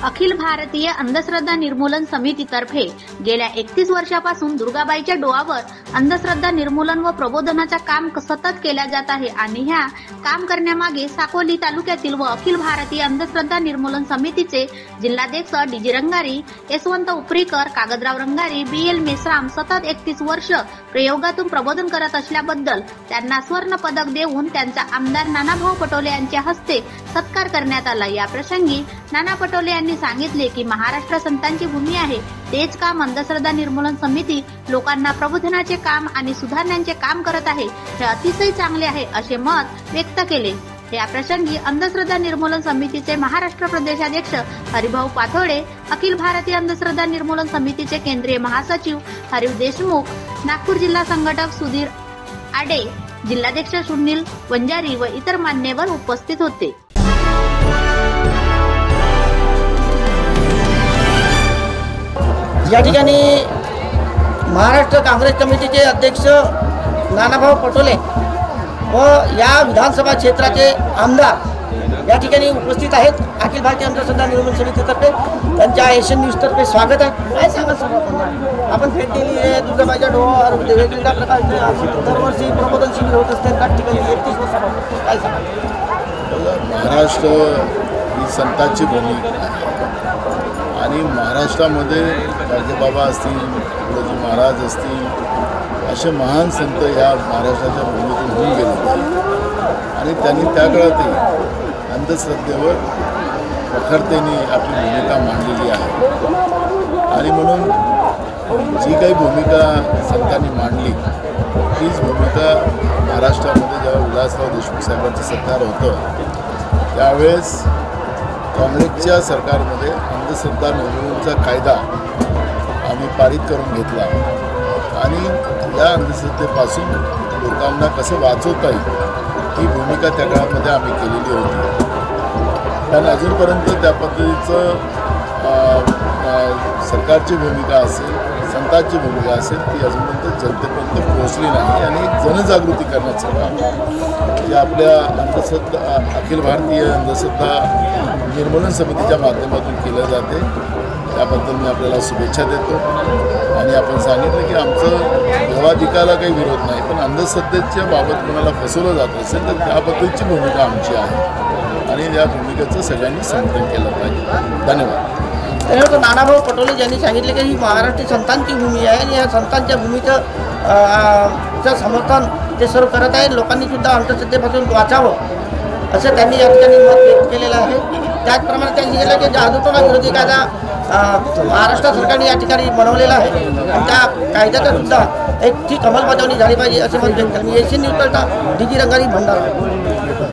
अखिल भारतीय अंधश्रद्धा निर्मूलन समितीतर्फे गेल्या 31 वर्षापासून दुर्गाबाईच्या डोहावर अंधश्रद्धा निर्मूलन व प्रबोधनाचे काम सतत केले जात आहे आणि ह्या काम करण्यामागे साकोली तालुक्यातील व अखिल भारतीय अंधश्रद्धा निर्मूलन समितीचे जिल्हाध्यक्ष डीजी रंगारी, यशवंत उपरीकर, कागदराव रंगारी, BL मेश्राम सतत 31 वर्ष प्रयोगातून प्रबोधन करत असल्याबद्दल त्यांना स्वर्ण पदक देऊन त्यांचा आमदार नानाभाऊ पटोले यांच्या हस्ते सत्कार करण्यात आला। या प्रसंगी नाना पटोले यांनी सांगितले की महाराष्ट्र संतांची भूमी आहे, तेच काम अंधश्रद्धा निर्मूलन समिती लोकांना प्रबोधनाचे काम आणि सुधारण्याचे काम करत आहे, हे अतिशय चांगले आहे असे मत व्यक्त केले। या प्रसंगी अंधश्रद्धा निर्मूलन समितीचे महाराष्ट्र प्रदेशाध्यक्ष हरिभाऊ पाथोडे, अखिल भारतीय अंधश्रद्धा निर्मूलन समितीचे केंद्रीय महासचिव हरीश देशमुख, नागपूर जिल्हा संघटक सुधीर आडे, जिल्हाध्यक्ष सुनील वंजारी व इतर मान्यवर उपस्थित होते। या ठिकाणी महाराष्ट्र काँग्रेस कमिटीचे अध्यक्ष नानाभाऊ पटोले व या विधानसभा क्षेत्राचे आमदार या ठिकाणी उपस्थित आहेत। अखिल भारतीय अंधश्रद्धा निर्मूलन समितीतर्फे त्यांच्या एशियन न्यूजतर्फे स्वागत आहे। काय सांगा सर, आपण भेट दिली आहे दुर्गाबाईच्या डोहावर, वेगवेगळ्या प्रकारचे दरवर्षी प्रबोधन शिबिर होत असते त्या ठिकाणी 31 वर्षापासून, काय सांगा? महाराष्ट्र ही संतांची भूमी आणि महाराष्ट्रामध्ये गाडगेबाबा असतील, तुळजी महाराज असतील, असे महान संत ह्या महाराष्ट्राच्या भूमीतून होऊन गेले आणि त्यांनी त्या काळातही अंधश्रद्धेवर प्रखरतेने आपली भूमिका मांडलेली आहे आणि म्हणून जी काही भूमिका संतांनी मांडली तीच भूमिका महाराष्ट्रामध्ये जेव्हा विलासराव देशमुख साहेबांचं सरकार होतं त्यावेळेस काँग्रेसच्या सरकारमध्ये अंधश्रद्धा निर्मूलनाचा कायदा आम्ही पारित करून घेतला आणि या अंधश्रद्धेपासून लोकांना कसं वाचवता येईल ही भूमिका त्या काळामध्ये आम्ही केलेली होती। पण अजूनपर्यंत त्या पद्धतीचं सरकारची भूमिका असेल, संतांची भूमिका असेल ती अजूनपर्यंत जनतेपर्यंत पोहोचली नाही आणि जनजागृती करण्याचं काम जे आपल्या अंधश्रद्धा अखिल भारतीय अंधश्रद्धा निर्मूलन समितीच्या माध्यमातून केलं जाते त्याबद्दल मी आपल्याला शुभेच्छा देतो आणि आपण सांगितलं की आमचं देवाधिकाला काही विरोध नाही, पण अंधश्रद्धेच्या बाबत कोणाला फसवलं जात असेल तर त्याबद्दलची भूमिका आमची आहे आणि या भूमिकेचं सगळ्यांनी समर्थन केलं पाहिजे। धन्यवाद। त्यानंतर नानाभाऊ पटोले यांनी सांगितले की ही महाराष्ट्र संतांची भूमी आहे आणि या संतांच्या भूमीचं समर्थन ते सर्व करत आहेत। लोकांनी सुद्धा अंधश्रद्धेपासून वाचावं असं त्यांनी या ठिकाणी मत व्यक्त केलेलं आहे। त्याचप्रमाणे त्यांनी केलं की जादूटोणा विरोधी कायदा महाराष्ट्र सरकारने या ठिकाणी बनवलेला आहे आणि त्या कायद्याचा सुद्धा एक ठीक अंमलबजावणी झाली पाहिजे असे मत व्यक्त केले। एशियन न्यूज करता डीजी रंगारी भंडारा।